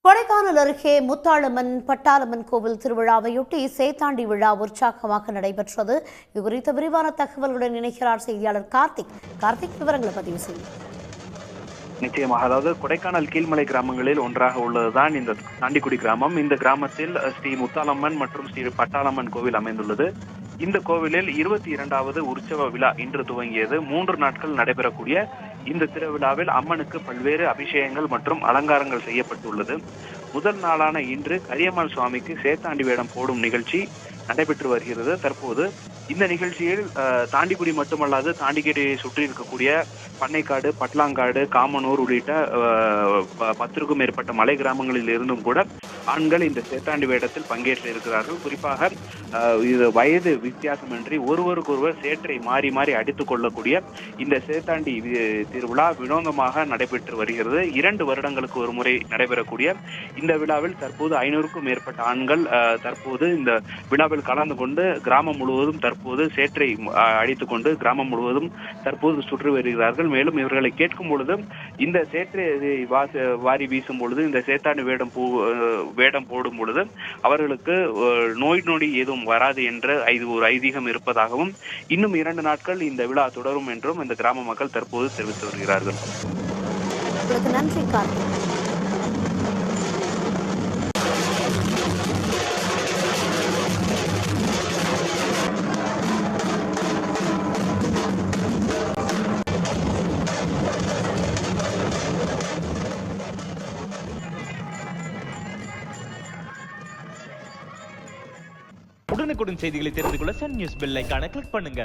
கொடைக்கானல் அருகே முத்தாளம்மன் பட்டாளம்மன் கோவில் திருவிழாவையொட்டி சேத்தாண்டி விழா உற்சாகமாக நடைபெற்றது. இதுகுறித்த விரிவான தகவலுடன் இணைக்கிறார் செய்தியாளர் கார்த்திக். விவரங்களை பதிவு செய்யும். நிச்சயமாக, அதாவது கொடைக்கானல் கீழ்மலை கிராமங்களில் ஒன்றாக உள்ளதுதான் இந்த தாண்டிக்குடி கிராமம். இந்த கிராமத்தில் ஸ்ரீ முத்தாளம்மன் மற்றும் ஸ்ரீ பட்டாளம்மன் கோவில் அமைந்துள்ளது. இந்த கோவிலில் 22வது உற்சவ விழா இன்று துவங்கியது. 3 நாட்கள் நடைபெறக்கூடிய இந்த திருவிழாவில் அம்மனுக்கு பல்வேறு அபிஷேகங்கள் மற்றும் அலங்காரங்கள் செய்யப்பட்டுள்ளது. முதல் நாளான இன்று கரியம்மாள் சுவாமிக்கு சேத்தாண்டி வேடம் போடும் நிகழ்ச்சி நடைபெற்று வருகிறது. தற்போது இந்த நிகழ்ச்சியில் தாண்டிக்குடி மட்டுமல்லாது தாண்டிக்குடியை சுற்றி இருக்கக்கூடிய பண்ணைக்காடு, பட்லாங்காடு, காமனூர் உள்ளிட்ட 10க்கும் மேற்பட்ட மலை கிராமங்களில் இருந்தும் கூட ஆண்கள் இந்த சேத்தாண்டி வேடத்தில் பங்கேற்று இருக்கிறார்கள். குறிப்பாக இது வயது வித்தியாசமின்றி ஒருவருக்கொருவர் சேற்றை மாறி மாறி அடித்துக் கொள்ளக்கூடிய இந்த சேத்தாண்டி திருவிழா வினோதமாக நடைபெற்று வருகிறது. 2 வருடங்களுக்கு ஒரு முறை நடைபெறக்கூடிய இந்த விழாவில் தற்போது 500க்கும் மேற்பட்ட ஆண்கள் தற்போது இந்த விழாவில் கலந்து கொண்டு கிராமம் முழுவதும் தற்போது சேற்றை அடித்துக் கொண்டு கிராமம் முழுவதும் தற்போது சுற்றி வருகிறார்கள். மேலும் இவர்களை கேட்கும் பொழுது இந்த சேற்றை வாரி வீசும் பொழுது, இந்த சேத்தாண்டி வேடம் போடும் பொழுது அவர்களுக்கு நோய் நொடி எதுவும் வராது என்ற ஒரு ஐதீகம் இருப்பதாகவும், இன்னும் 2 நாட்கள் இந்த விழா தொடரும் என்றும் இந்த கிராம மக்கள் தற்போது தெரிவித்து வருகிறார்கள். நன்றி கார்த்திக். உடனுக்குடன் செய்திகளை தெரிந்து கொள்ள சன் நியூஸ் பெல் ஐகானை கிளிக் பண்ணுங்க.